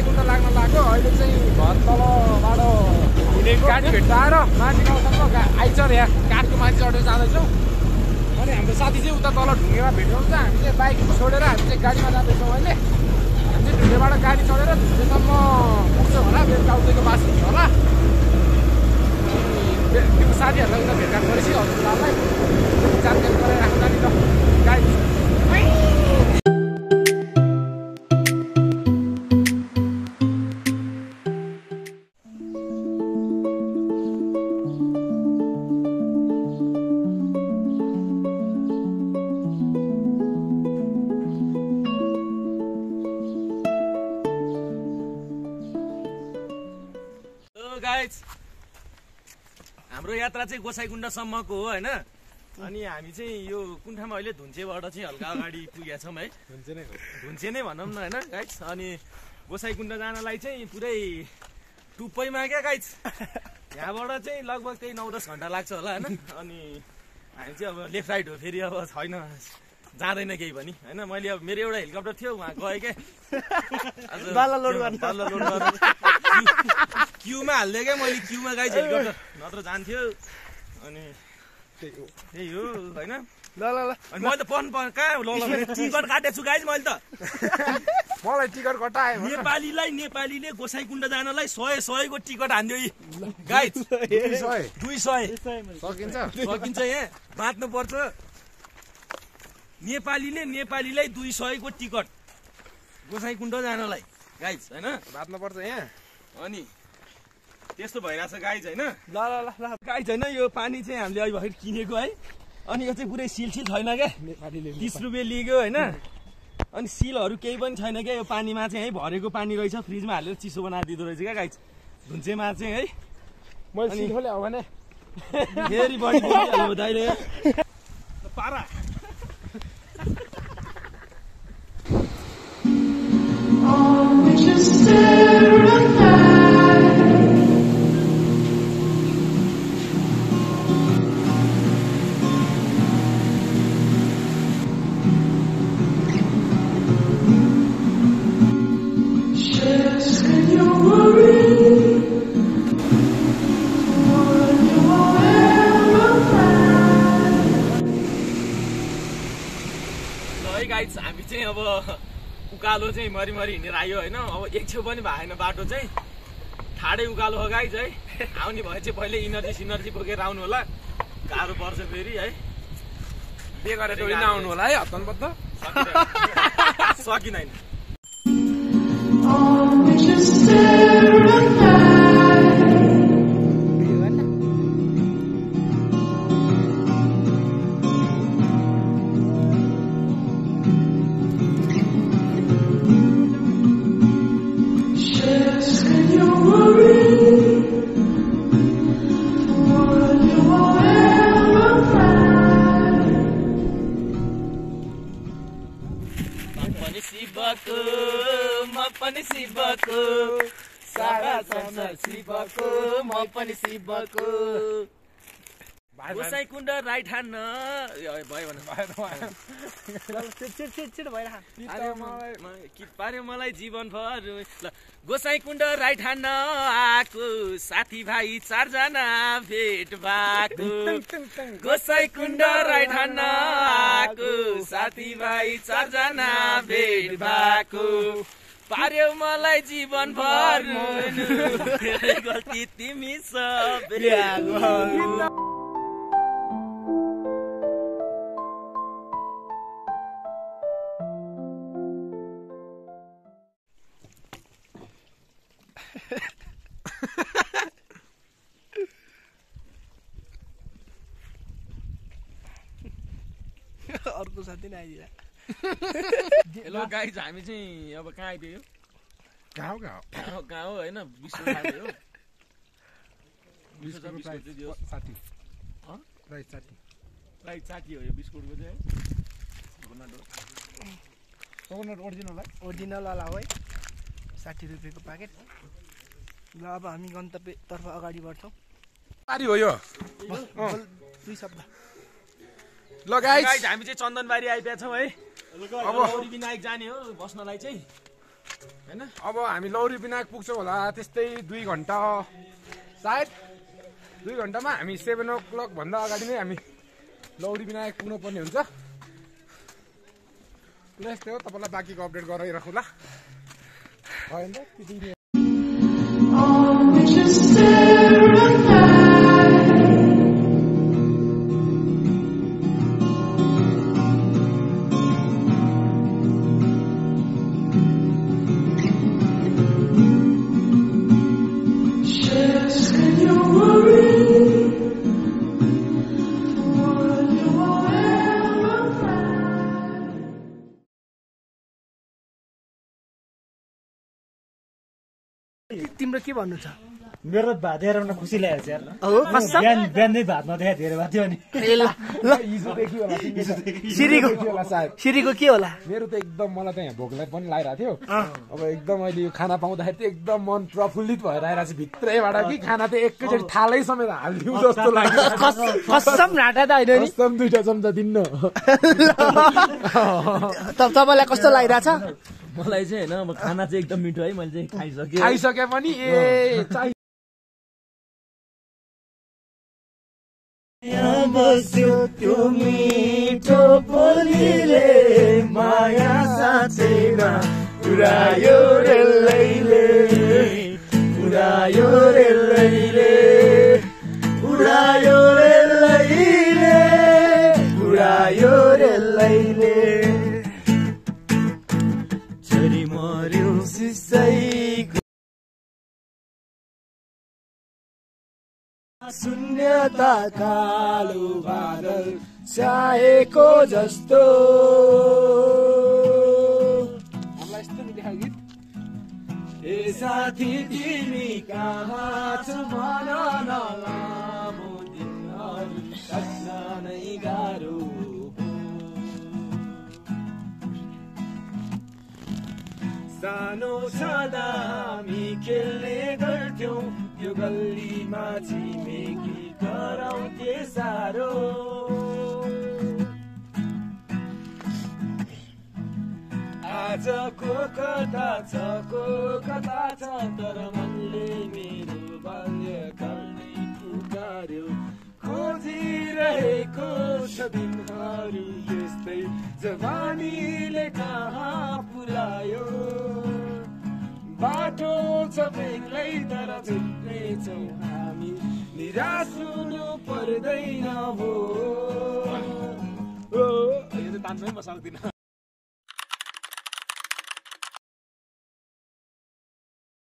गोसाइकुण्ड लाग्न लाग्यो अहिले चाहिँ घर तलबाट गाडी भेट्टाएर माथि गाउँसम्म आइछ यहाँ काठको माथि चढेर जाँदैछौँ अनि हाम्रो साथी चाहिँ उता तल ढुङ्गेमा भेट्नु हुन्छ हामी चाहिँ बाइक छोडेर हामी चाहिँ गाडीमा जाँदैछौँ अहिले हामी चाहिँ ढुङ्गेबाट गाडी चढेर ढुङ्गेसम्म पुग्छ होला बेलुका उतैको बास हुन्छ होला त्यो साथीहरूलाई उता भेटघाट गरेपछि हजुरलाई जानकारी गराइराख्दा नि त गाडी हाम्रो यात्रा चाहिँ गोसाइकुण्डसम्मको हो हैन अनि हामी चाहिँ यो कुन ठाउँमा अहिले धुन्चेबाट चाहिँ हल्का अगाडि पुगेका छौँ है धुन्चे नै भनौँ न हैन गाइस अनि गोसाइकुण्ड जानलाई चाहिँ पुरै टुप्पैमा क्या गाइस यहाँबाट चाहिँ लगभग त्यही 9-10 घन्टा लाग्छ होला हैन अनि हामी चाहिँ अब लेफ्ट राइट हो फेरि अब छैन जाँदैन केही पनि हैन मैले अब मेरो एउटा हेलिकप्टर थियो उहाँ गएँ क्या बाला लोड गर्न क्युमा हाल्दै क्या मैले क्युमा गाइस हेलिकप्टर नत्र जान्थ्यो अनि त्यही हो हैन ल ल ल अनि मैले त पन कहाँ ल टिकट काटेछु गाइस मैले त मलाई टिकट कटायो नेपालीले गोसाइकुण्ड जानलाई 100 को टिकट हान्दियो गाइस 200 सकिन्छ यहाँ बाँच्नु पर्छ नेपालीलाई 200 को टिकट गोसाइकुण्ड जानलाई गाइस हैन बाँच्नु पर्छ यहाँ अनि त्यस्तो भइरहेछ गाइस हैन ल ल ल गाइस हैन यो पानी चाहिँ हामीले अहिले भर्खर किनेको है अनि यो चाहिँ पुरै सिलसिल छैन क्या 30 रुपियाँ लिग्यो हैन अनि सिलहरू केही पनि छैन क्या यो पानीमा चाहिँ है भरेको पानी रहेछ फ्रिजमा हालेर चिसो बनाएर दिँदो रहेछ क्या गाइस धुन्चेमा चाहिँ है मैले सिल खोले हो भने फेरि बढी दिइहाल्नु दाइले पारा हामी चाहिँ अब उकालो चाहिँ मरिमरि हिँडेर आयो होइन अब एक छेउ पनि भएन बाटो चाहिँ ठाडै उकालो हो गाइस है आउने भए चाहिँ पहिले इनर्जी बोकेर आउनु होला गाह्रो पर्छ फेरि है बे गरेर टोली नआउनु होला है हत्तनपत्त सकिँदैन शिवको सारा संसार शिवको म पनि शिवको गोसाइकुण्ड राइट ह्यान्ड भयो भने पार्यो मलाई जीवन भर ल गोसाइकुण्ड राइट ह्यान्ड आएको साथीभाइ 4 जना भेट भएको गोसाइकुण्ड राइट ह्यान्ड आएको साथीभाइ 4 जना भेट भएको पार्यो मलाई जीवन भर गल्ती तिमी सबै अर्को साथी नै आइदिरा हेलो गाइज हामी चाहिँ अब कहाँ आइदियो गाउँ हो हैन 20 हो राइट 60 हो यो बिस्कुटको चाहिँ कोकोनट ओरिजिनल वाला हो है 60 रुपियाँको प्याकेट ल अब हामी गन्तव्यतर्फ अगाडि बढ्छौँ बारी हो यो 2 शब्द ल गाइस हामी चाहिँ चन्दनबारी आइपुगेका छौँ है अब विनायक जाने हो बस्नलाई चाहिँ हैन। अब हामी लौरी विनायक पुग्छौँ होला त्यस्तै 2 घन्टा सायद 2 घन्टामा हामी 7 o'clock भन्दा अगाडि नै हामी लौरी विनायक पुग्नु पर्ने हुन्छ। ल यस्तै हो, तपाईँलाई बाँकीको अपडेट गराइराखौँला। तिम्रो के भन्नु छ? मेरो भात हेरेर खुसी लागेको छ यार। हो कसम बिहान नै भात नदेखाए धेरै भात थियो नि। ल हिजोदेखि होला सिरीको के होला? मेरो त एकदम मलाई त यहाँ भोकलाई पनि लागिरहेको थियो। अब एकदम अहिले यो खाना पाउँदाखेरि चाहिँ एकदम मन प्रफुल्लित भएर आइरहेको छ भित्रैबाट कि खाना चाहिँ एकैचोटि थालै समेत हालिदिउँ जस्तो लाग्यो। कसम घाटा त होइन नि। कसम 2टा चम्चा दिन्न। तपाईँलाई कस्तो लागिरहेछ? मलाई चाहिँ हैन अब खाना चाहिँ एकदम मिठो है। मैले चाहिँ खाइसके पनि बस्यो त्यो मिठो बोलीले माया साँच्चैमा पुरायो रे लैले पुरायो रे लैले पुरायो रे लैले पुरायो रे लैले छोरी मर्यो सिसैको शून्यता कालो बादल चाहेको जस्तो। ए साथी तिमी कहाँ छौ भन न, लामो दिनहरू कट्न नै गाह्रो सानो छँदा हामी खेल्ने गर्थ्यौँ यो गल्लीमा छिमेकी कराउँथे साह्रो। आजको कथा छ को कथा छ तर मनले मेरो बाल्यकाल नै पुकार्यो खोजिरहेको छ दिनहरू यस्तै जवानीले कहाँ पुर्यायो। बाटो छ बेग्लै तर छुट्नेछौँ हामी निराश हुनु पर्दैन हो। यो त तान्नै म सक्दिनँ।